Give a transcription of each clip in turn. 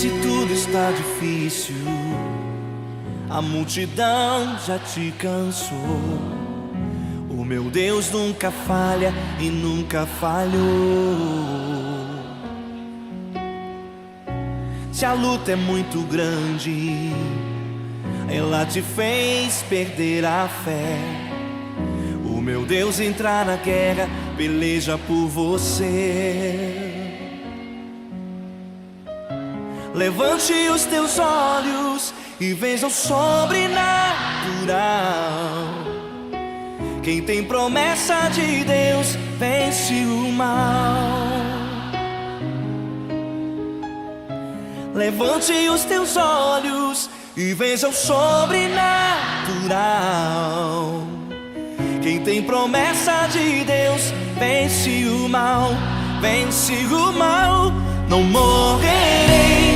se tudo está difícil, a multidão já te cansou. O meu Deus nunca falha e nunca falhou. Se a luta é muito grande, ela te fez perder a fé. O meu Deus entrar na guerra, peleja por você. Levante os teus olhos e veja o sobrenatural. Quem tem promessa de Deus vence o mal. Levante os teus olhos e veja o sobrenatural. Quem tem promessa de Deus vence o mal, vence o mal. Não morrerei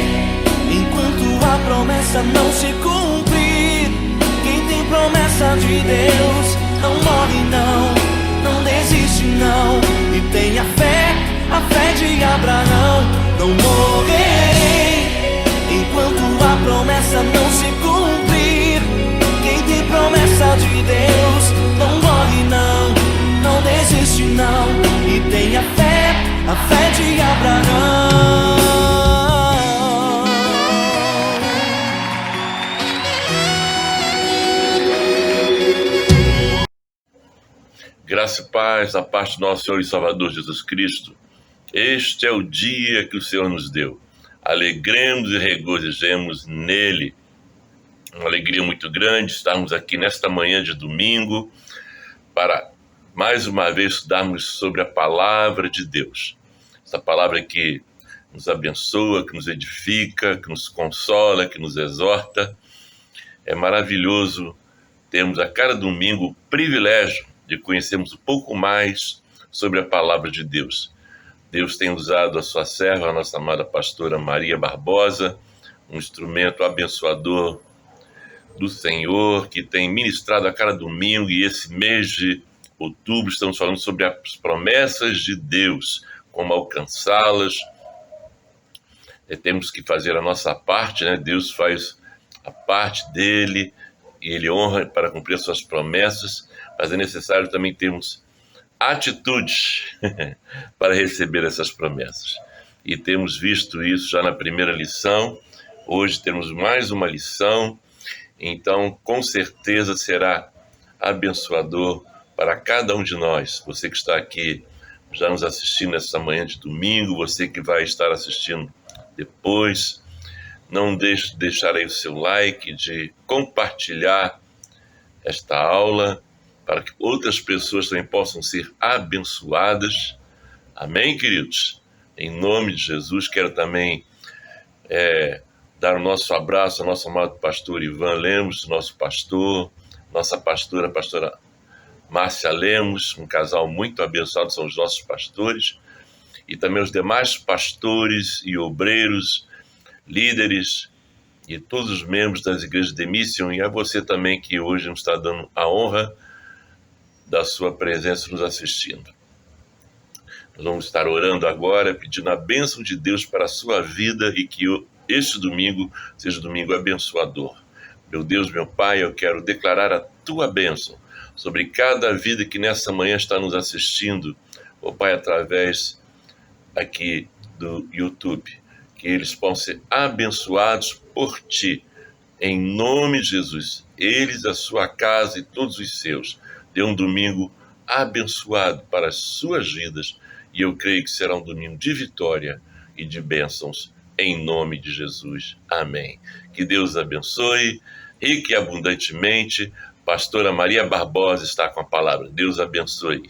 enquanto a promessa não se cumprir. Quem tem promessa de Deus não morre não, não desiste não. E tenha fé, a fé de Abraão. Não morrerei enquanto a promessa não se cumprir. Quem tem promessa de Deus não morre não, não desiste não. E tenha fé, a fé de Abraão. Graça e paz da parte do nosso Senhor e Salvador Jesus Cristo. Este é o dia que o Senhor nos deu. Alegremos e regozijemos nele. Uma alegria muito grande estarmos aqui nesta manhã de domingo para mais uma vez estudarmos sobre a palavra de Deus. Essa palavra que nos abençoa, que nos edifica, que nos consola, que nos exorta. É maravilhoso termos a cada domingo o privilégio de conhecermos um pouco mais sobre a palavra de Deus. Deus tem usado a sua serva, a nossa amada pastora Maria Barbosa, um instrumento abençoador do Senhor, que tem ministrado a cada domingo, e esse mês de outubro estamos falando sobre as promessas de Deus, como alcançá-las. Temos que fazer a nossa parte, né? Deus faz a parte dele e ele honra para cumprir as suas promessas, mas é necessário também termos atitudes para receber essas promessas. E temos visto isso já na primeira lição. Hoje temos mais uma lição, então com certeza será abençoador para cada um de nós. Você que está aqui já nos assistindo essa manhã de domingo, você que vai estar assistindo depois, não deixe de deixar aí o seu like, de compartilhar esta aula, para que outras pessoas também possam ser abençoadas. Amém, queridos? Em nome de Jesus, quero também dar o nosso abraço ao nosso amado pastor Ivan Lemos, nosso pastor, nossa pastora, a pastora Márcia Lemos, um casal muito abençoado, são os nossos pastores, e também os demais pastores e obreiros, líderes e todos os membros das igrejas de Mission, e a você também que hoje nos está dando a honra da sua presença nos assistindo. Nós vamos estar orando agora, pedindo a bênção de Deus para a sua vida e que este domingo seja um domingo abençoador. Meu Deus, meu Pai, eu quero declarar a tua bênção sobre cada vida que nessa manhã está nos assistindo, ó Pai, através aqui do YouTube, que eles possam ser abençoados por ti, em nome de Jesus, eles, a sua casa e todos os seus. Dê um domingo abençoado para as suas vidas, e eu creio que será um domingo de vitória e de bênçãos, em nome de Jesus. Amém. Que Deus abençoe, rique e abundantemente. Pastora Maria Barbosa está com a palavra. Deus abençoe.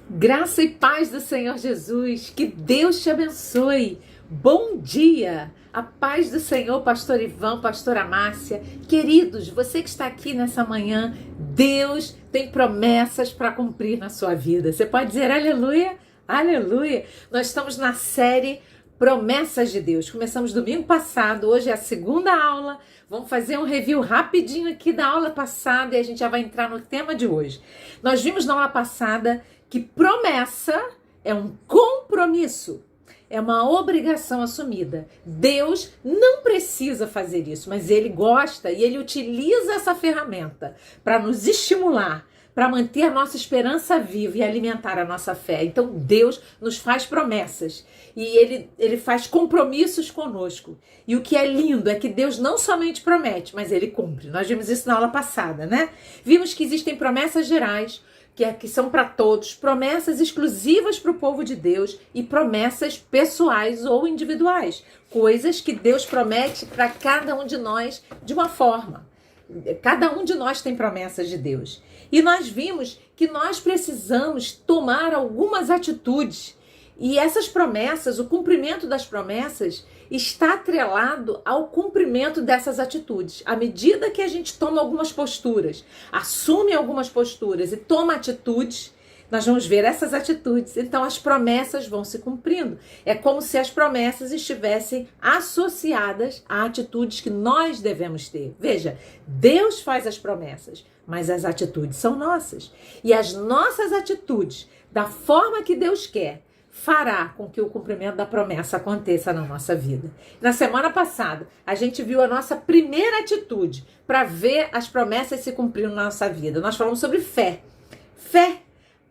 Graça e paz do Senhor Jesus, que Deus te abençoe. Bom dia, a paz do Senhor, pastor Ivan, pastora Márcia. Queridos, você que está aqui nessa manhã, Deus tem promessas para cumprir na sua vida. Você pode dizer aleluia? Aleluia! Nós estamos na série Promessas de Deus. Começamos domingo passado, hoje é a segunda aula. Vamos fazer um review rapidinho aqui da aula passada e a gente já vai entrar no tema de hoje. Nós vimos na aula passada que promessa é um compromisso. é uma obrigação assumida. Deus não precisa fazer isso, mas Ele gosta e Ele utiliza essa ferramenta para nos estimular, para manter a nossa esperança viva e alimentar a nossa fé. Então Deus nos faz promessas e Ele faz compromissos conosco. E o que é lindo é que Deus não somente promete, mas Ele cumpre. Nós vimos isso na aula passada, né? Vimos que existem promessas gerais, que são para todos, promessas exclusivas para o povo de Deus e promessas pessoais ou individuais. Coisas que Deus promete para cada um de nós de uma forma. Cada um de nós tem promessas de Deus. E nós vimos que nós precisamos tomar algumas atitudes. E essas promessas, o cumprimento das promessas, está atrelado ao cumprimento dessas atitudes. À medida que a gente toma algumas posturas, assume algumas posturas e toma atitudes, nós vamos ver essas atitudes. Então as promessas vão se cumprindo. É como se as promessas estivessem associadas a atitudes que nós devemos ter. Veja, Deus faz as promessas, mas as atitudes são nossas. E as nossas atitudes, da forma que Deus quer, fará com que o cumprimento da promessa aconteça na nossa vida. Na semana passada, a gente viu a nossa primeira atitude para ver as promessas se cumprindo na nossa vida. Nós falamos sobre fé. Fé.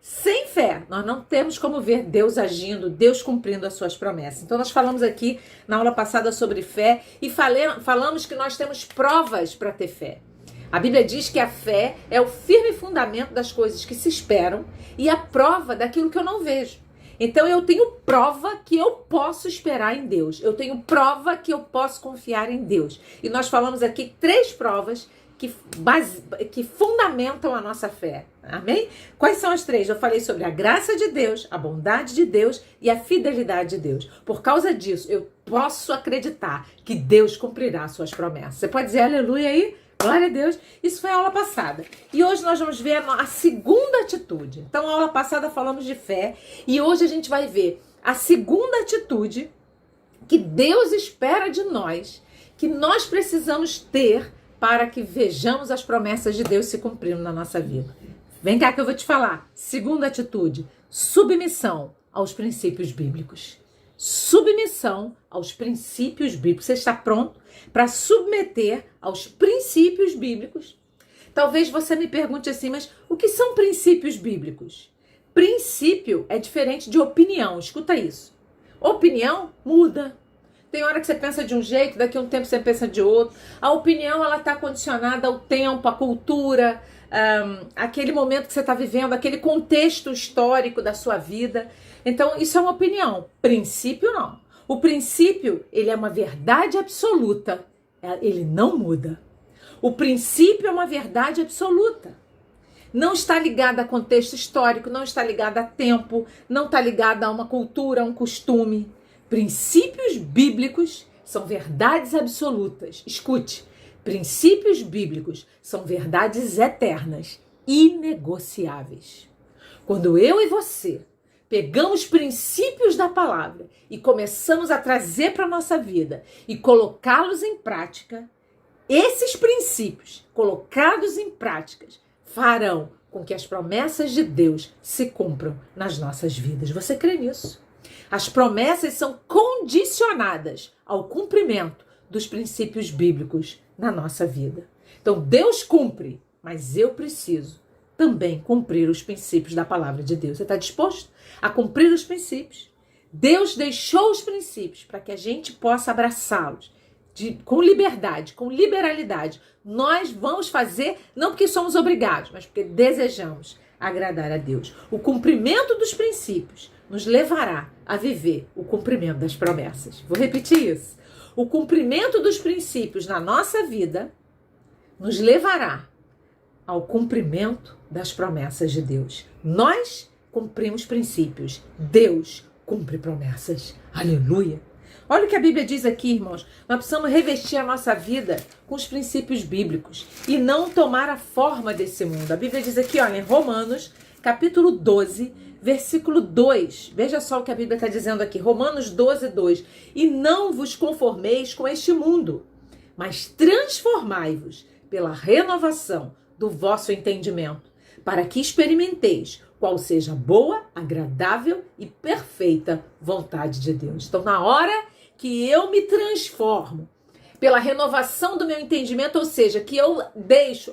Sem fé, nós não temos como ver Deus agindo, Deus cumprindo as suas promessas. Então nós falamos aqui na aula passada sobre fé e falamos que nós temos provas para ter fé. A Bíblia diz que a fé é o firme fundamento das coisas que se esperam e a prova daquilo que eu não vejo. Então eu tenho prova que eu posso esperar em Deus. Eu tenho prova que eu posso confiar em Deus. E nós falamos aqui 3 provas que fundamentam a nossa fé. Amém? Quais são as 3? Eu falei sobre a graça de Deus, a bondade de Deus e a fidelidade de Deus. Por causa disso, eu posso acreditar que Deus cumprirá suas promessas. Você pode dizer aleluia aí? Glória a Deus. Isso foi a aula passada. E hoje nós vamos ver a segunda atitude. Então, a aula passada falamos de fé e hoje a gente vai ver a segunda atitude que Deus espera de nós, que nós precisamos ter para que vejamos as promessas de Deus se cumprindo na nossa vida. Vem cá que eu vou te falar. Segunda atitude, submissão aos princípios bíblicos. Submissão aos princípios bíblicos. Você está pronto para submeter aos princípios bíblicos? Talvez você me pergunte assim, mas o que são princípios bíblicos? Princípio é diferente de opinião, escuta isso. Opinião muda. Tem hora que você pensa de um jeito, daqui a um tempo você pensa de outro. A opinião, ela está condicionada ao tempo, à cultura, aquele momento que você está vivendo, aquele contexto histórico da sua vida. Então, isso é uma opinião. Princípio, não. O princípio, ele é uma verdade absoluta. Ele não muda. O princípio é uma verdade absoluta. Não está ligado a contexto histórico, não está ligado a tempo, não está ligado a uma cultura, a um costume. Princípios bíblicos são verdades absolutas. Escute, princípios bíblicos são verdades eternas, inegociáveis. Quando eu e você pegamos princípios da palavra e começamos a trazer para a nossa vida e colocá-los em prática, esses princípios colocados em práticas farão com que as promessas de Deus se cumpram nas nossas vidas. Você crê nisso? As promessas são condicionadas ao cumprimento dos princípios bíblicos na nossa vida. Então Deus cumpre, mas eu preciso também cumprir os princípios da palavra de Deus. Você está disposto a cumprir os princípios? Deus deixou os princípios para que a gente possa abraçá-los com liberdade, com liberalidade. Nós vamos fazer, não porque somos obrigados, mas porque desejamos agradar a Deus. O cumprimento dos princípios nos levará a viver o cumprimento das promessas. Vou repetir isso. O cumprimento dos princípios na nossa vida nos levará ao cumprimento das promessas de Deus. Nós cumprimos princípios. Deus cumpre promessas. Aleluia! Olha o que a Bíblia diz aqui, irmãos. Nós precisamos revestir a nossa vida com os princípios bíblicos e não tomar a forma desse mundo. A Bíblia diz aqui, olha, em Romanos, capítulo 12, versículo 2. Veja só o que a Bíblia está dizendo aqui. Romanos 12, 2. E não vos conformeis com este mundo, mas transformai-vos pela renovação do vosso entendimento, para que experimenteis qual seja a boa, agradável e perfeita vontade de Deus. Então, na hora que eu me transformo pela renovação do meu entendimento, ou seja, que eu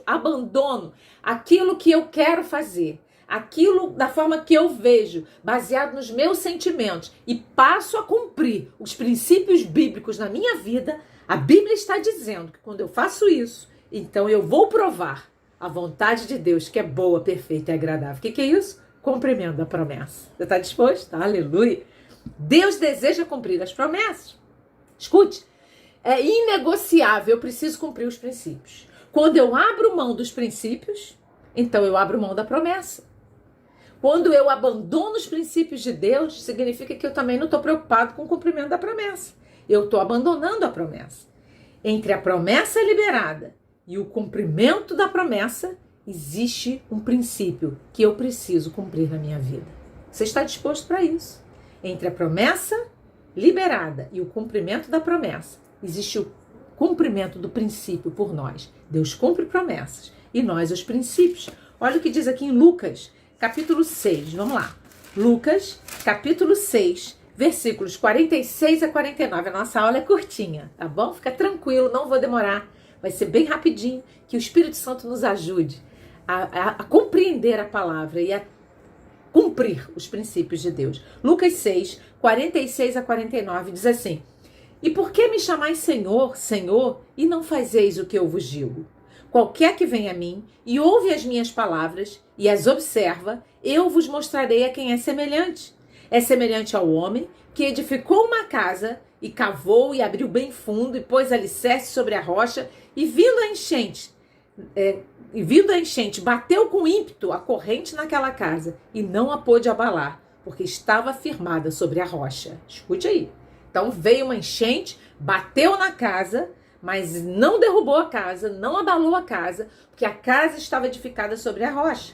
abandono aquilo que eu quero fazer, aquilo da forma que eu vejo, baseado nos meus sentimentos, e passo a cumprir os princípios bíblicos na minha vida, a Bíblia está dizendo que quando eu faço isso, então eu vou provar a vontade de Deus, que é boa, perfeita e agradável. O que é isso? Cumprimento da promessa. Você está disposto? Aleluia! Deus deseja cumprir as promessas. Escute, é inegociável, eu preciso cumprir os princípios. Quando eu abro mão dos princípios, então eu abro mão da promessa. Quando eu abandono os princípios de Deus, significa que eu também não estou preocupado com o cumprimento da promessa. Eu estou abandonando a promessa. Entre a promessa liberada e o cumprimento da promessa, existe um princípio que eu preciso cumprir na minha vida. Você está disposto para isso? Entre a promessa liberada e o cumprimento da promessa, existe o cumprimento do princípio por nós. Deus cumpre promessas e nós os princípios. Olha o que diz aqui em Lucas, capítulo 6. Vamos lá. Lucas, capítulo 6, versículos 46 a 49. A nossa aula é curtinha, tá bom? Fica tranquilo, não vou demorar. Vai ser bem rapidinho, que o Espírito Santo nos ajude a compreender a palavra e a cumprir os princípios de Deus. Lucas 6, 46 a 49 diz assim: E por que me chamais Senhor, Senhor, e não fazeis o que eu vos digo? Qualquer que vem a mim e ouve as minhas palavras e as observa, eu vos mostrarei a quem é semelhante. É semelhante ao homem que edificou uma casa e cavou e abriu bem fundo e pôs alicerce sobre a rocha e vindo a enchente, bateu com ímpeto a corrente naquela casa e não a pôde abalar, porque estava firmada sobre a rocha. Escute aí. Então veio uma enchente, bateu na casa, mas não derrubou a casa, não abalou a casa, porque a casa estava edificada sobre a rocha.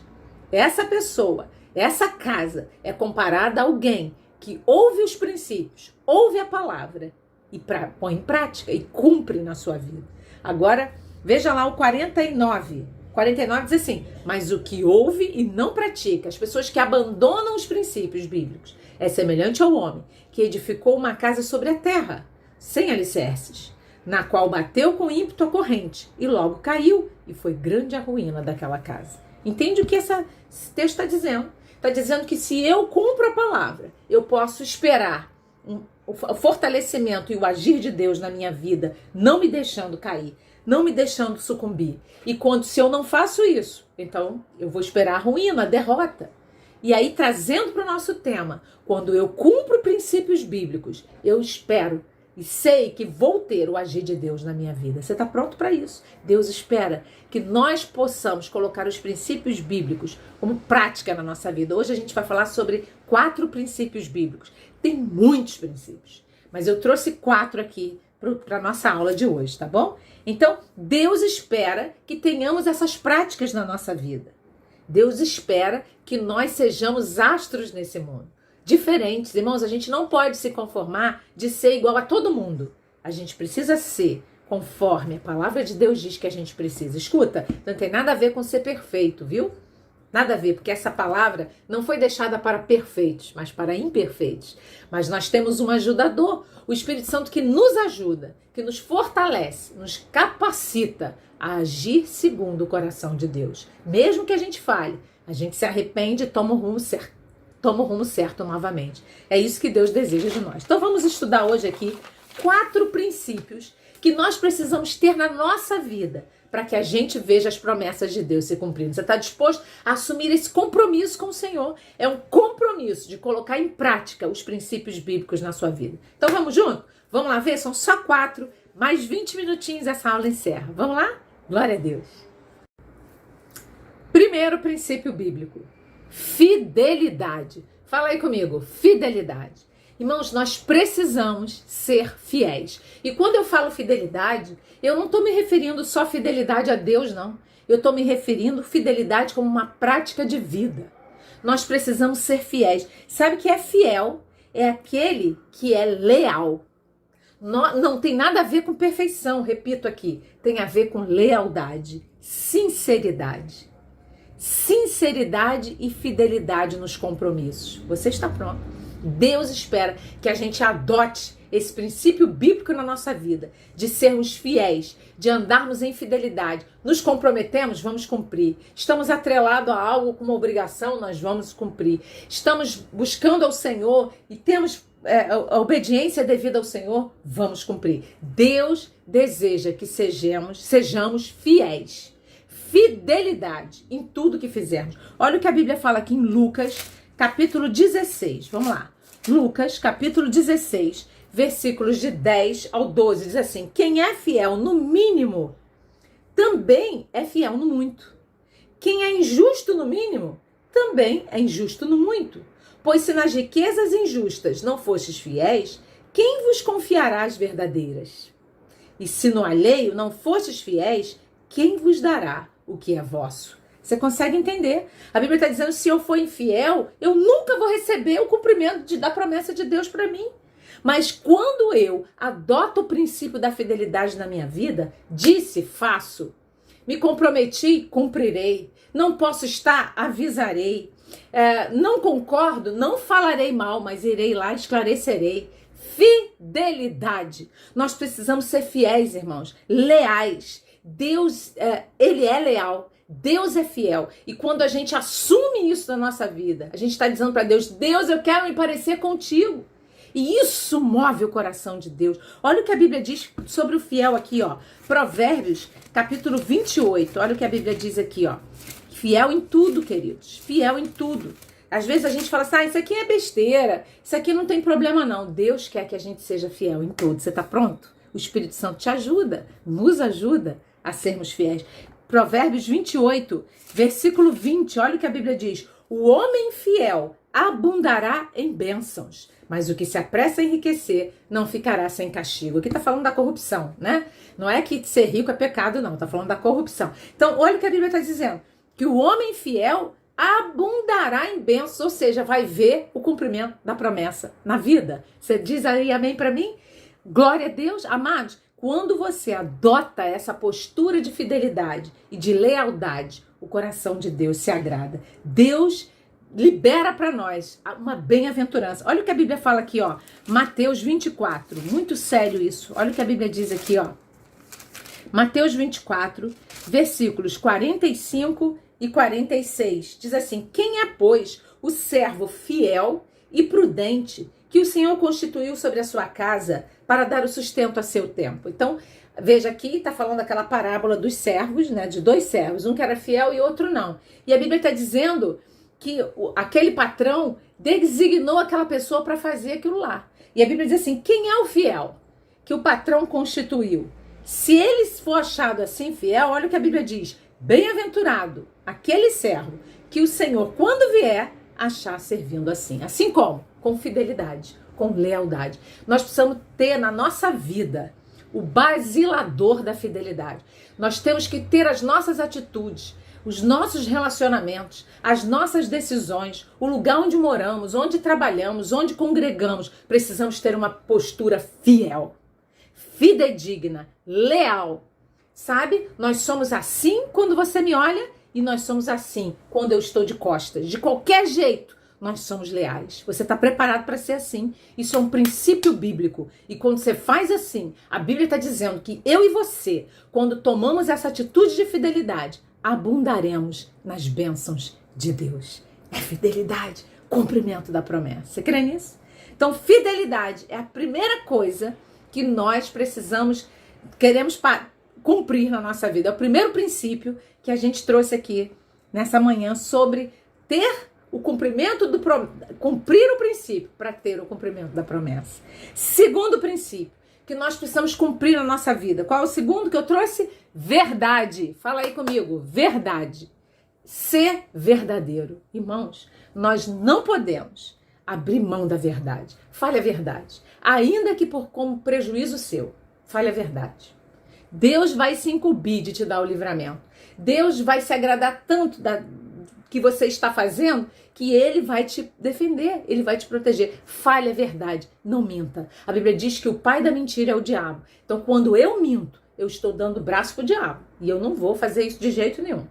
Essa pessoa, essa casa é comparada a alguém que ouve os princípios, ouve a palavra e põe em prática e cumpre na sua vida. Agora, veja lá o 49. 49 diz assim: mas o que ouve e não pratica, as pessoas que abandonam os princípios bíblicos, é semelhante ao homem que edificou uma casa sobre a terra, sem alicerces, na qual bateu com ímpeto a corrente e logo caiu, e foi grande a ruína daquela casa. Entende o que esse texto está dizendo? Está dizendo que se eu cumpro a palavra, eu posso esperar o fortalecimento e o agir de Deus na minha vida, não me deixando cair, não me deixando sucumbir. E se eu não faço isso, então eu vou esperar a ruína, a derrota. E aí, trazendo para o nosso tema, quando eu cumpro princípios bíblicos, eu espero e sei que vou ter o agir de Deus na minha vida. Você está pronto para isso? Deus espera que nós possamos colocar os princípios bíblicos como prática na nossa vida. Hoje a gente vai falar sobre 4 princípios bíblicos. Tem muitos princípios, mas eu trouxe 4 aqui para a nossa aula de hoje, tá bom? Então, Deus espera que tenhamos essas práticas na nossa vida. Deus espera que nós sejamos astros nesse mundo. Diferentes, irmãos, a gente não pode se conformar de ser igual a todo mundo. A gente precisa ser conforme a palavra de Deus diz que a gente precisa. Escuta, não tem nada a ver com ser perfeito, viu? Nada a ver, porque essa palavra não foi deixada para perfeitos, mas para imperfeitos. Mas nós temos um ajudador, o Espírito Santo, que nos ajuda, que nos fortalece, nos capacita a agir segundo o coração de Deus. Mesmo que a gente falhe, a gente se arrepende e toma o rumo certo novamente. É isso que Deus deseja de nós. Então vamos estudar hoje aqui 4 princípios que nós precisamos ter na nossa vida para que a gente veja as promessas de Deus se cumprindo. Você está disposto a assumir esse compromisso com o Senhor? É um compromisso de colocar em prática os princípios bíblicos na sua vida. Então vamos junto? Vamos lá ver? São só 4, mais 20 minutinhos essa aula encerra. Vamos lá? Glória a Deus. Primeiro princípio bíblico: fidelidade. Fala aí comigo, fidelidade. Irmãos, nós precisamos ser fiéis. E quando eu falo fidelidade, eu não estou me referindo só fidelidade a Deus, não. Eu estou me referindo fidelidade como uma prática de vida. Nós precisamos ser fiéis. Sabe o que é fiel? É aquele que é leal. Não tem nada a ver com perfeição, repito aqui. Tem a ver com lealdade, sinceridade. sinceridade e fidelidade nos compromissos. Você está pronto. Deus espera que a gente adote esse princípio bíblico na nossa vida, de sermos fiéis, de andarmos em fidelidade. Nos comprometemos, vamos cumprir. Estamos atrelados a algo com uma obrigação, nós vamos cumprir. Estamos buscando ao Senhor e temos a obediência devida ao Senhor, vamos cumprir. Deus deseja que sejamos fiéis. Fidelidade em tudo que fizermos. Olha o que a Bíblia fala aqui em Lucas, capítulo 16. Vamos lá. Lucas, capítulo 16, versículos de 10 ao 12. Diz assim: quem é fiel no mínimo, também é fiel no muito. Quem é injusto no mínimo, também é injusto no muito. Pois se nas riquezas injustas não fostes fiéis, quem vos confiará as verdadeiras? E se no alheio não fostes fiéis, quem vos dará o que é vosso? Você consegue entender? A Bíblia está dizendo, se eu for infiel, eu nunca vou receber o cumprimento da promessa de Deus para mim. Mas quando eu adoto o princípio da fidelidade na minha vida, disse, faço. Me comprometi, cumprirei. Não posso estar, avisarei. Não concordo, não falarei mal, mas irei lá, esclarecerei. Fidelidade. Nós precisamos ser fiéis, irmãos, leais. Deus, ele é leal. Deus é fiel. E quando a gente assume isso na nossa vida, a gente está dizendo para Deus, Deus, eu quero me parecer contigo. E isso move o coração de Deus. Olha o que a Bíblia diz sobre o fiel aqui, ó. Provérbios, capítulo 28. Olha o que a Bíblia diz aqui, ó. Fiel em tudo, queridos. Fiel em tudo. Às vezes a gente fala assim, isso aqui é besteira. Isso aqui não tem problema não. Deus quer que a gente seja fiel em tudo. Você está pronto? O Espírito Santo te ajuda, nos ajuda a sermos fiéis. Provérbios 28, versículo 20. Olha o que a Bíblia diz. O homem fiel abundará em bênçãos, mas o que se apressa a enriquecer não ficará sem castigo. Aqui está falando da corrupção, né? Não é que ser rico é pecado, não. Está falando da corrupção. Então, olha o que a Bíblia está dizendo. Que o homem fiel abundará em bênçãos, ou seja, vai ver o cumprimento da promessa na vida. Você diz aí amém para mim? Glória a Deus. Amados, quando você adota essa postura de fidelidade e de lealdade, o coração de Deus se agrada. Deus libera para nós uma bem-aventurança. Olha o que a Bíblia fala aqui, ó. Mateus 24. Muito sério isso. Olha o que a Bíblia diz aqui, ó. Mateus 24, versículos 45 e 46. Diz assim: quem é, pois, o servo fiel e prudente que o Senhor constituiu sobre a sua casa para dar o sustento a seu tempo? Então, veja aqui, está falando daquela parábola dos servos, né? De dois servos, um que era fiel e outro não. E a Bíblia está dizendo que aquele patrão designou aquela pessoa para fazer aquilo lá. E a Bíblia diz assim, quem é o fiel que o patrão constituiu? Se ele for achado assim fiel, olha o que a Bíblia diz, bem-aventurado aquele servo que o Senhor, quando vier, achar servindo assim. Assim como? Com fidelidade, com lealdade. Nós precisamos ter na nossa vida o basilador da fidelidade. Nós temos que ter as nossas atitudes, os nossos relacionamentos, as nossas decisões, o lugar onde moramos, onde trabalhamos, onde congregamos. Precisamos ter uma postura fiel, fidedigna, leal. Sabe? Nós somos assim quando você me olha e nós somos assim quando eu estou de costas. De qualquer jeito, nós somos leais. Você está preparado para ser assim? Isso é um princípio bíblico. E quando você faz assim, a Bíblia está dizendo que eu e você, quando tomamos essa atitude de fidelidade, abundaremos nas bênçãos de Deus. É fidelidade, cumprimento da promessa. Você crê nisso? Então, fidelidade é a primeira coisa que nós queremos cumprir na nossa vida. É o primeiro princípio que a gente trouxe aqui nessa manhã sobre ter o cumprimento cumprir o princípio para ter o cumprimento da promessa. Segundo princípio que nós precisamos cumprir na nossa vida. Qual é o segundo que eu trouxe? Verdade. Fala aí comigo. Verdade. Ser verdadeiro. Irmãos, nós não podemos abrir mão da verdade. Fale a verdade. Ainda que como prejuízo seu. Fale a verdade. Deus vai se incumbir de te dar o livramento. Deus vai se agradar tanto que você está fazendo, que ele vai te defender, ele vai te proteger. Fale a verdade, não minta. A Bíblia diz que o pai da mentira é o diabo. Então, quando eu minto, eu estou dando braço pro diabo. E eu não vou fazer isso de jeito nenhum.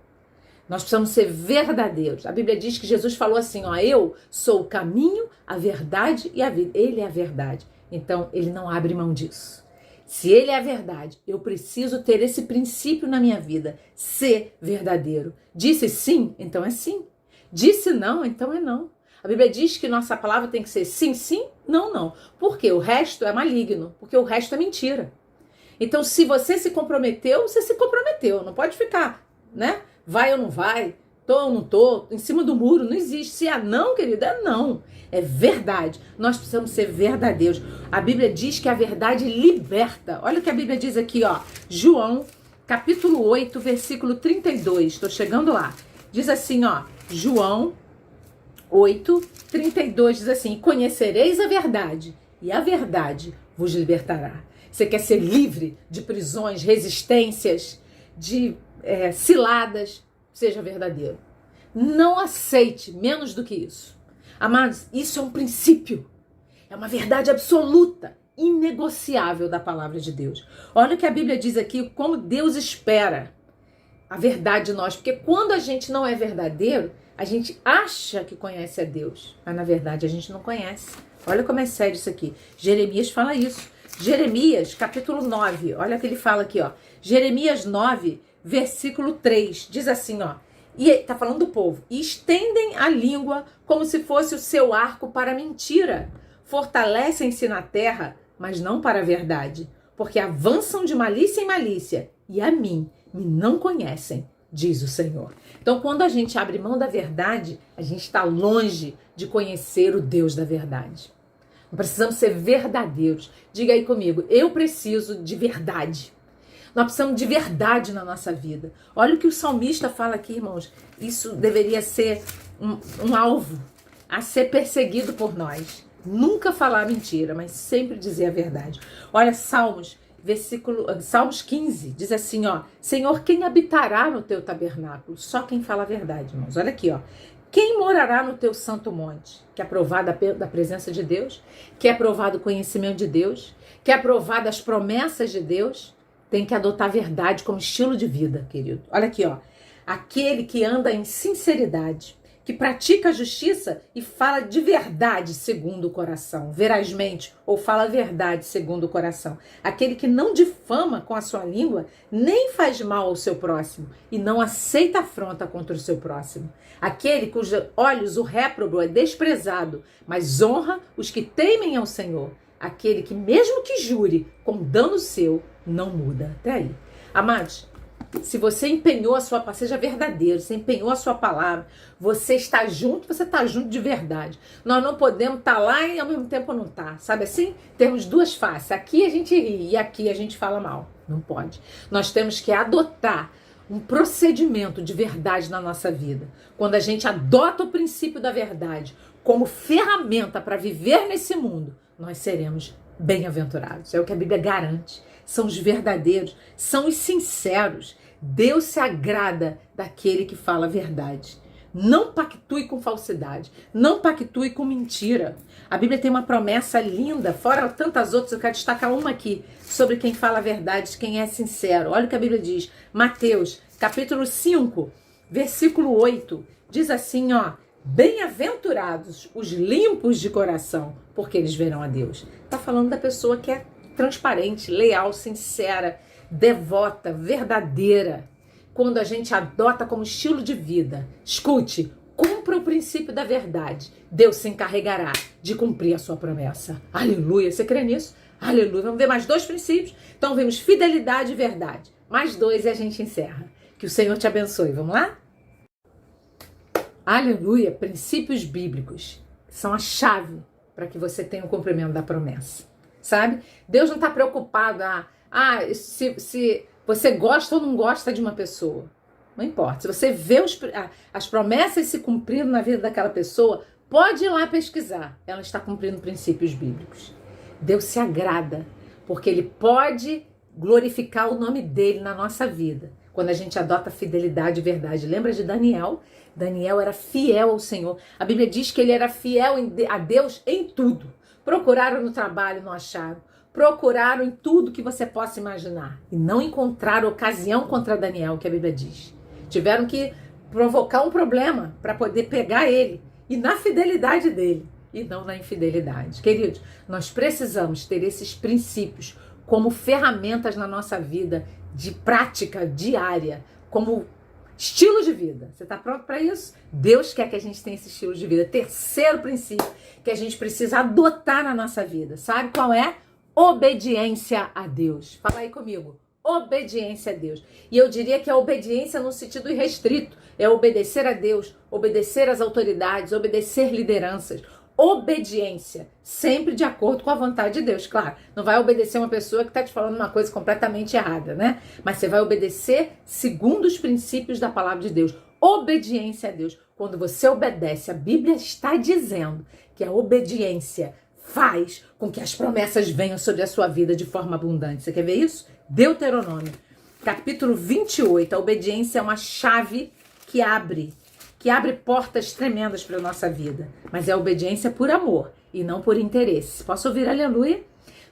Nós precisamos ser verdadeiros. A Bíblia diz que Jesus falou assim, ó, eu sou o caminho, a verdade e a vida. Ele é a verdade. Então, ele não abre mão disso. Se ele é a verdade, eu preciso ter esse princípio na minha vida, ser verdadeiro. Disse sim, então é sim. Disse não, então é não. A Bíblia diz que nossa palavra tem que ser sim, sim, não, não. Porque o resto é maligno, porque o resto é mentira. Então, se você se comprometeu, você se comprometeu. Não pode ficar, né? Vai ou não vai, tô ou não tô, em cima do muro, não existe. Se é não, querido, é não. É verdade. Nós precisamos ser verdadeiros. A Bíblia diz que a verdade liberta. Olha o que a Bíblia diz aqui, ó. João, capítulo 8, versículo 32. Estou chegando lá. Diz assim, ó. João 8, 32 diz assim, conhecereis a verdade e a verdade vos libertará. Você quer ser livre de prisões, resistências, de ciladas? Seja verdadeiro. Não aceite menos do que isso. Amados, isso é um princípio. É uma verdade absoluta, inegociável da palavra de Deus. Olha o que a Bíblia diz aqui, como Deus espera a verdade de nós. Porque quando a gente não é verdadeiro, a gente acha que conhece a Deus, mas na verdade a gente não conhece. Olha como é sério isso aqui. Jeremias fala isso. Jeremias, capítulo 9, olha o que ele fala aqui, ó. Jeremias 9, versículo 3, diz assim, ó. E tá falando do povo. E estendem a língua como se fosse o seu arco para a mentira. Fortalecem-se na terra, mas não para a verdade. Porque avançam de malícia em malícia. E a mim me não conhecem, diz o Senhor. Então, quando a gente abre mão da verdade, a gente está longe de conhecer o Deus da verdade. Nós precisamos ser verdadeiros. Diga aí comigo, eu preciso de verdade. Nós precisamos de verdade na nossa vida. Olha o que o salmista fala aqui, irmãos. Isso deveria ser um alvo a ser perseguido por nós. Nunca falar mentira, mas sempre dizer a verdade. Olha, Salmos 15, diz assim, ó. Senhor, quem habitará no teu tabernáculo? Só quem fala a verdade, irmãos. Olha aqui, ó. Quem morará no teu santo monte? Quer provar da presença de Deus? Quer provar do conhecimento de Deus? Quer provar das promessas de Deus? Tem que adotar a verdade como estilo de vida, querido. Olha aqui, ó. Aquele que anda em sinceridade, que pratica a justiça e fala de verdade segundo o coração, verazmente, ou fala a verdade segundo o coração. Aquele que não difama com a sua língua, nem faz mal ao seu próximo e não aceita afronta contra o seu próximo. Aquele cujos olhos o réprobo é desprezado, mas honra os que temem ao Senhor. Aquele que, mesmo que jure com dano seu, não muda. Até aí. Amados, se você empenhou a sua palavra, seja verdadeiro, você empenhou a sua palavra, você está junto de verdade. Nós não podemos estar lá e ao mesmo tempo não estar. Sabe assim? Temos duas faces. Aqui a gente ri e aqui a gente fala mal. Não pode. Nós temos que adotar um procedimento de verdade na nossa vida. Quando a gente adota o princípio da verdade como ferramenta para viver nesse mundo, nós seremos bem-aventurados. É o que a Bíblia garante. São os verdadeiros, são os sinceros. Deus se agrada daquele que fala a verdade. Não pactue com falsidade, não pactue com mentira. A Bíblia tem uma promessa linda, fora tantas outras, eu quero destacar uma aqui, sobre quem fala a verdade, quem é sincero. Olha o que a Bíblia diz, Mateus, capítulo 5, versículo 8, diz assim, ó, bem-aventurados os limpos de coração, porque eles verão a Deus. Está falando da pessoa que é transparente, leal, sincera, devota, verdadeira. Quando a gente adota como estilo de vida, escute, cumpra o princípio da verdade, Deus se encarregará de cumprir a sua promessa. Aleluia, você crê nisso? Aleluia, vamos ver mais dois princípios? Então vemos fidelidade e verdade. Mais dois e a gente encerra. Que o Senhor te abençoe, vamos lá? Aleluia, princípios bíblicos são a chave para que você tenha o cumprimento da promessa. Sabe? Deus não está preocupado se você gosta ou não gosta de uma pessoa. Não importa. Se você vê as promessas se cumprindo na vida daquela pessoa, pode ir lá pesquisar. Ela está cumprindo princípios bíblicos. Deus se agrada, porque Ele pode glorificar o nome dEle na nossa vida. Quando a gente adota fidelidade e verdade. Lembra de Daniel? Daniel era fiel ao Senhor. A Bíblia diz que ele era fiel a Deus em tudo. Procuraram no trabalho, não acharam. Procuraram em tudo que você possa imaginar. E não encontraram ocasião contra Daniel, que a Bíblia diz. Tiveram que provocar um problema para poder pegar ele e na fidelidade dele e não na infidelidade. Queridos, nós precisamos ter esses princípios como ferramentas na nossa vida de prática diária, como estilo de vida. Você está pronto para isso? Deus quer que a gente tenha esse estilo de vida. Terceiro princípio que a gente precisa adotar na nossa vida. Sabe qual é? Obediência a Deus. Fala aí comigo. Obediência a Deus. E eu diria que a obediência no sentido irrestrito é obedecer a Deus, obedecer às autoridades, obedecer lideranças. Obediência, sempre de acordo com a vontade de Deus, claro. Não vai obedecer uma pessoa que está te falando uma coisa completamente errada, né? Mas você vai obedecer segundo os princípios da palavra de Deus. Obediência a Deus. Quando você obedece, a Bíblia está dizendo que a obediência faz com que as promessas venham sobre a sua vida de forma abundante. Você quer ver isso? Deuteronômio, capítulo 28. A obediência é uma chave que abre portas tremendas para a nossa vida. Mas é obediência por amor e não por interesse. Posso ouvir aleluia?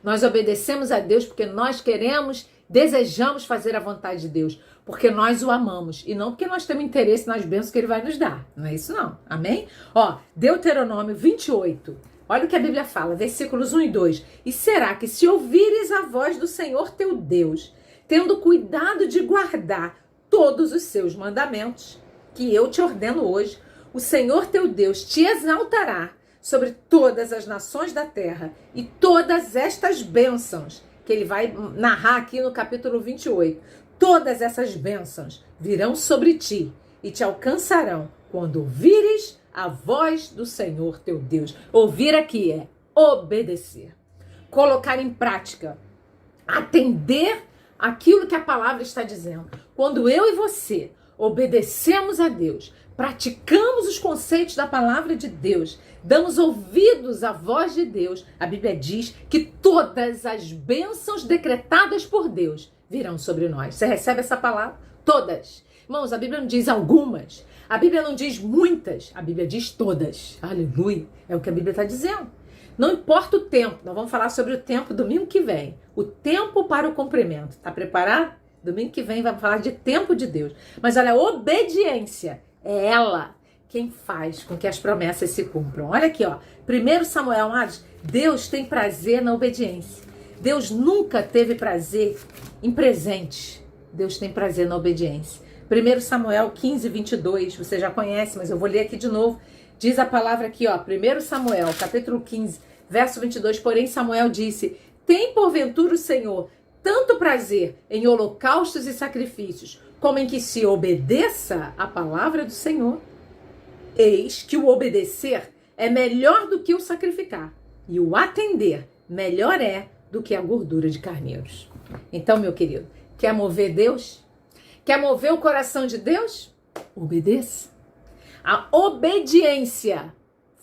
Nós obedecemos a Deus porque nós queremos, desejamos fazer a vontade de Deus, porque nós o amamos e não porque nós temos interesse nas bênçãos que ele vai nos dar. Não é isso não, amém? Ó, Deuteronômio 28. Olha o que a Bíblia fala, versículos 1 e 2. E será que se ouvires a voz do Senhor teu Deus, tendo cuidado de guardar todos os seus mandamentos, que eu te ordeno hoje, o Senhor teu Deus te exaltará sobre todas as nações da terra e todas estas bênçãos, que ele vai narrar aqui no capítulo 28, todas essas bênçãos virão sobre ti e te alcançarão quando ouvires a voz do Senhor teu Deus. Ouvir aqui é obedecer, colocar em prática, atender aquilo que a palavra está dizendo. Quando eu e você obedecemos a Deus, praticamos os conceitos da palavra de Deus, damos ouvidos à voz de Deus, a Bíblia diz que todas as bênçãos decretadas por Deus virão sobre nós. Você recebe essa palavra? Todas. Irmãos, a Bíblia não diz algumas, a Bíblia não diz muitas, a Bíblia diz todas. Aleluia, é o que a Bíblia está dizendo. Não importa o tempo, nós vamos falar sobre o tempo domingo que vem, o tempo para o cumprimento. Está preparado? Domingo que vem vamos falar de tempo de Deus. Mas olha, a obediência é ela quem faz com que as promessas se cumpram. Olha aqui, ó. 1 Samuel, Deus tem prazer na obediência. Deus nunca teve prazer em presente. Deus tem prazer na obediência. 1 Samuel 15, 22, você já conhece, mas eu vou ler aqui de novo. Diz a palavra aqui, ó, 1 Samuel, capítulo 15, verso 22. Porém Samuel disse, tem porventura o Senhor tanto prazer em holocaustos e sacrifícios, como em que se obedeça a palavra do Senhor? Eis que o obedecer é melhor do que o sacrificar, e o atender melhor é do que a gordura de carneiros. Então, meu querido, quer mover Deus? Quer mover o coração de Deus? Obedeça. A obediência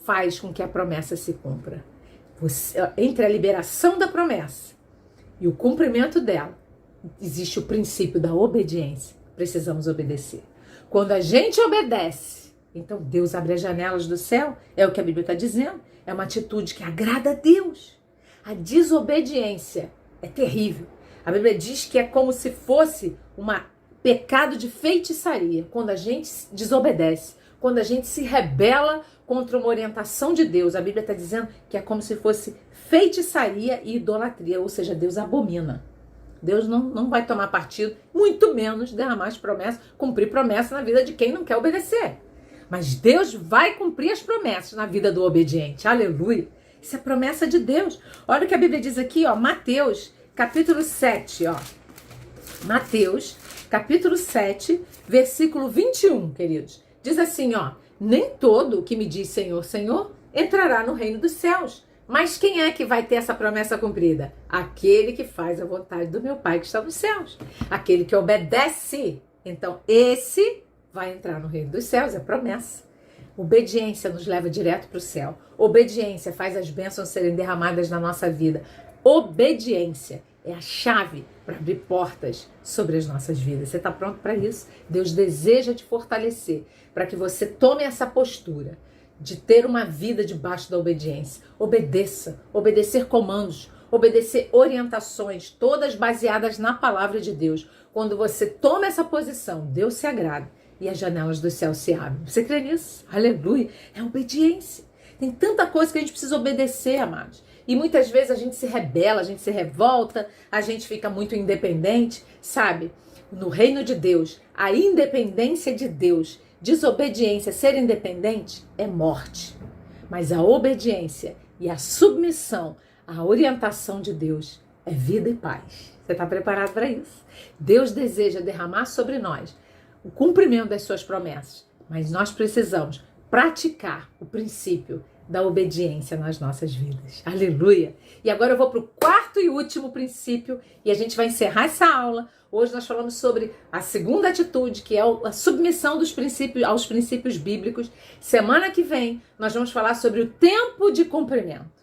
faz com que a promessa se cumpra. Entre a liberação da promessa e o cumprimento dela, existe o princípio da obediência. Precisamos obedecer. Quando a gente obedece, então Deus abre as janelas do céu, é o que a Bíblia está dizendo, é uma atitude que agrada a Deus. A desobediência é terrível. A Bíblia diz que é como se fosse um pecado de feitiçaria, quando a gente desobedece, quando a gente se rebela contra uma orientação de Deus. A Bíblia está dizendo que é como se fosse feitiçaria e idolatria, ou seja, Deus abomina. Deus não vai tomar partido, muito menos derramar as promessas, cumprir promessas na vida de quem não quer obedecer. Mas Deus vai cumprir as promessas na vida do obediente. Aleluia! Isso é promessa de Deus. Olha o que a Bíblia diz aqui, ó, Mateus, capítulo 7, ó. Mateus, capítulo 7, versículo 21, queridos. Diz assim, ó, nem todo o que me diz Senhor, Senhor, entrará no reino dos céus. Mas quem é que vai ter essa promessa cumprida? Aquele que faz a vontade do meu Pai que está nos céus. Aquele que obedece. Então, esse vai entrar no reino dos céus, é promessa. Obediência nos leva direto para o céu. Obediência faz as bênçãos serem derramadas na nossa vida. Obediência é a chave para abrir portas sobre as nossas vidas. Você está pronto para isso? Deus deseja te fortalecer para que você tome essa postura de ter uma vida debaixo da obediência. Obedeça, obedecer comandos, obedecer orientações, todas baseadas na palavra de Deus. Quando você toma essa posição, Deus se agrada e as janelas do céu se abrem. Você crê nisso? Aleluia! É obediência. Tem tanta coisa que a gente precisa obedecer, amados. E muitas vezes a gente se rebela, a gente se revolta, a gente fica muito independente, sabe? No reino de Deus, a independência de Deus, desobediência, ser independente é morte. Mas a obediência e a submissão à orientação de Deus é vida e paz. Você está preparado para isso? Deus deseja derramar sobre nós o cumprimento das suas promessas, mas nós precisamos praticar o princípio da obediência nas nossas vidas. Aleluia! E agora eu vou para o quarto e último princípio e a gente vai encerrar essa aula. Hoje nós falamos sobre a segunda atitude, que é a submissão dos princípios aos princípios bíblicos. Semana que vem nós vamos falar sobre o tempo de cumprimento.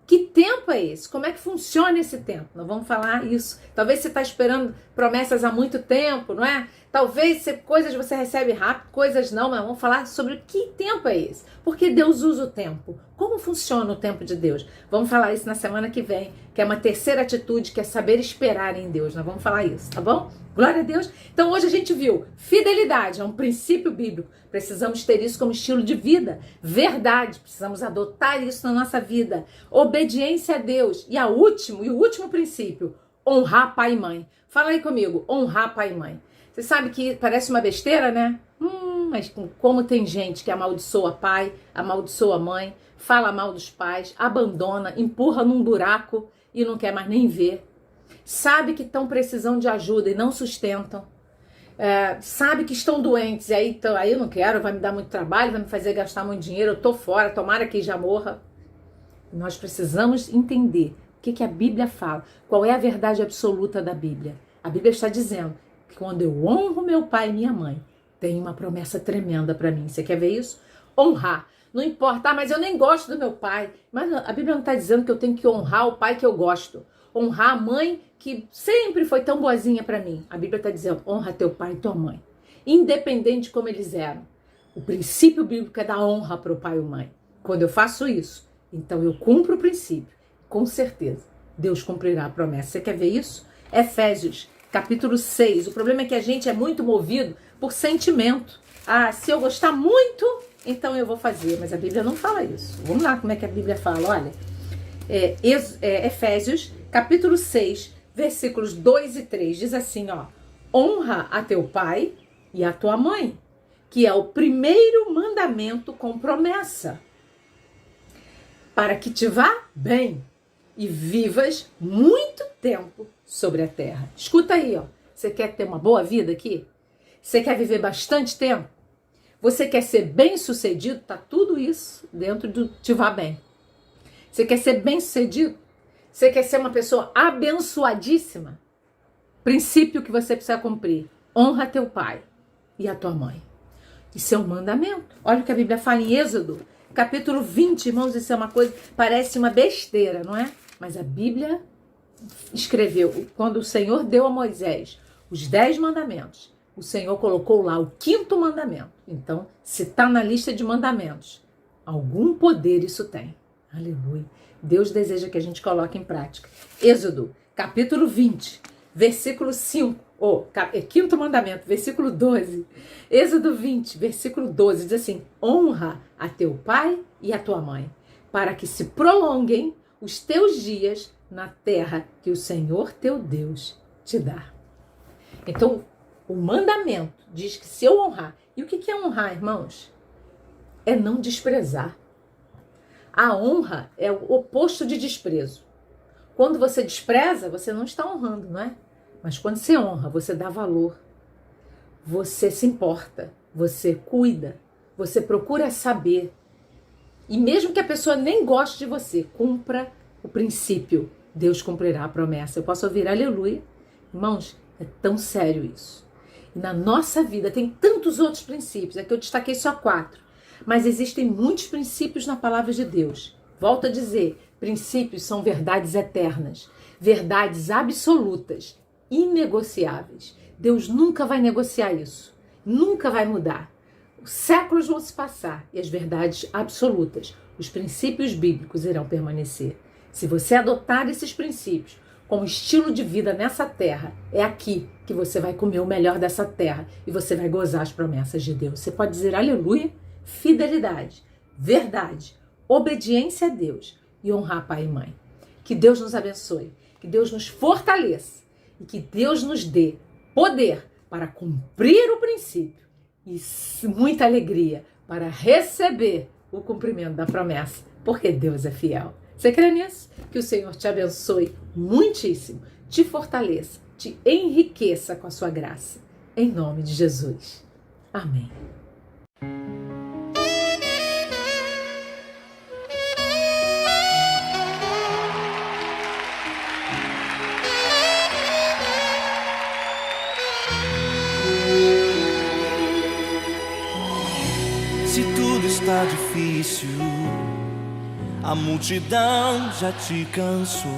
Que tempo é esse? Como é que funciona esse tempo? Nós vamos falar isso. Talvez você está esperando promessas há muito tempo, não é? Talvez coisas você recebe rápido, coisas não, mas vamos falar sobre que tempo é esse. Porque Deus usa o tempo. Como funciona o tempo de Deus? Vamos falar isso na semana que vem, que é uma terceira atitude, que é saber esperar em Deus. Nós vamos falar isso, tá bom? Glória a Deus. Então hoje a gente viu fidelidade, é um princípio bíblico. Precisamos ter isso como estilo de vida. Verdade, precisamos adotar isso na nossa vida. Obediência a Deus. E o último princípio, honrar pai e mãe. Fala aí comigo, honrar pai e mãe. Você sabe que parece uma besteira, né? Mas como tem gente que amaldiçoa pai, amaldiçoa mãe, fala mal dos pais, abandona, empurra num buraco e não quer mais nem ver. Sabe que estão precisando de ajuda e não sustentam. Sabe que estão doentes e aí eu não quero, vai me dar muito trabalho, vai me fazer gastar muito dinheiro, eu tô fora, tomara que já morra. Nós precisamos entender o que a Bíblia fala, qual é a verdade absoluta da Bíblia. A Bíblia está dizendo que quando eu honro meu pai e minha mãe, tem uma promessa tremenda para mim. Você quer ver isso? Honrar. Não importa, mas eu nem gosto do meu pai. Mas a Bíblia não está dizendo que eu tenho que honrar o pai que eu gosto. Honrar a mãe que sempre foi tão boazinha para mim. A Bíblia está dizendo, honra teu pai e tua mãe. Independente de como eles eram. O princípio bíblico é dar honra para o pai e mãe. Quando eu faço isso, então eu cumpro o princípio. Com certeza, Deus cumprirá a promessa. Você quer ver isso? Efésios, capítulo 6. O problema é que a gente é muito movido por sentimento. Se eu gostar muito, então eu vou fazer. Mas a Bíblia não fala isso. Vamos lá como é que a Bíblia fala. Olha, Efésios, capítulo 6, versículos 2 e 3. Diz assim, honra a teu pai e a tua mãe, que é o primeiro mandamento com promessa, para que te vá bem e vivas muito tempo sobre a terra. Escuta aí, você quer ter uma boa vida aqui? Você quer viver bastante tempo? Você quer ser bem-sucedido? Tá tudo isso dentro do te vá bem. Você quer ser bem-sucedido? Você quer ser uma pessoa abençoadíssima? Princípio que você precisa cumprir. Honra teu pai e a tua mãe. Isso é um mandamento. Olha o que a Bíblia fala em Êxodo, capítulo 20, irmãos, isso é uma coisa, parece uma besteira, não é? Mas a Bíblia escreveu, quando o Senhor deu a Moisés os 10 mandamentos, o Senhor colocou lá o 5º mandamento. Então, se está na lista de mandamentos, algum poder isso tem. Aleluia. Deus deseja que a gente coloque em prática. Êxodo, capítulo 20, versículo 5. 5º mandamento, versículo 12. Êxodo 20, versículo 12, diz assim: honra a teu pai e a tua mãe, para que se prolonguem os teus dias na terra que o Senhor teu Deus te dá. Então, o mandamento diz que se eu honrar, e o que é honrar, irmãos? É não desprezar. A honra é o oposto de desprezo. Quando você despreza, você não está honrando, não é? Mas quando você honra, você dá valor, você se importa, você cuida, você procura saber. E mesmo que a pessoa nem goste de você, cumpra o princípio, Deus cumprirá a promessa. Eu posso ouvir aleluia? Irmãos, é tão sério isso. E na nossa vida tem tantos outros princípios, é que eu destaquei só 4. Mas existem muitos princípios na palavra de Deus. Volto a dizer, princípios são verdades eternas, verdades absolutas, inegociáveis. Deus nunca vai negociar isso, nunca vai mudar. Os séculos vão se passar e as verdades absolutas, os princípios bíblicos irão permanecer. Se você adotar esses princípios, como estilo de vida nessa terra, é aqui que você vai comer o melhor dessa terra e você vai gozar as promessas de Deus. Você pode dizer aleluia, fidelidade, verdade, obediência a Deus e honrar pai e mãe. Que Deus nos abençoe, que Deus nos fortaleça e que Deus nos dê poder para cumprir o princípio e muita alegria para receber o cumprimento da promessa, porque Deus é fiel. Você crê nisso? Que o Senhor te abençoe muitíssimo, te fortaleça, te enriqueça com a sua graça. Em nome de Jesus. Amém. Se tudo está difícil, a multidão já te cansou.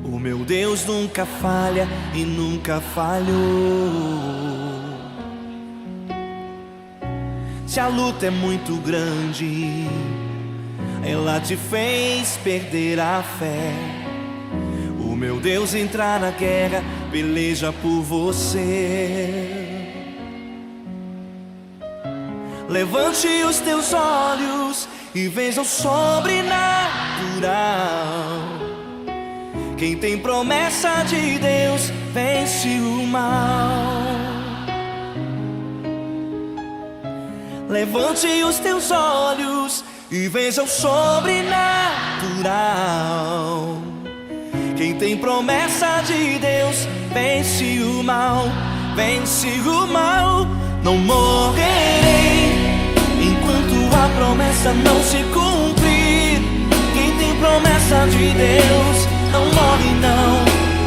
O meu Deus nunca falha e nunca falhou. Se a luta é muito grande, ela te fez perder a fé. O meu Deus entra na guerra, peleja por você. Levante os teus olhos e veja o sobrenatural. Quem tem promessa de Deus vence o mal. Levante os teus olhos e veja o sobrenatural. Quem tem promessa de Deus vence o mal, vence o mal. Não morrerei enquanto a promessa não se cumprir. Quem tem promessa de Deus não morre não,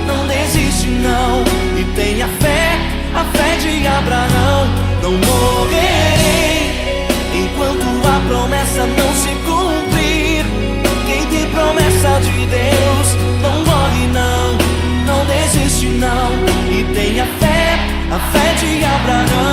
não desiste não. E tenha fé, a fé de Abraão. Não morrerei enquanto a promessa não se cumprir. Quem tem promessa de Deus não morre não, não desiste não. E tenha fé, a fé de Abraão.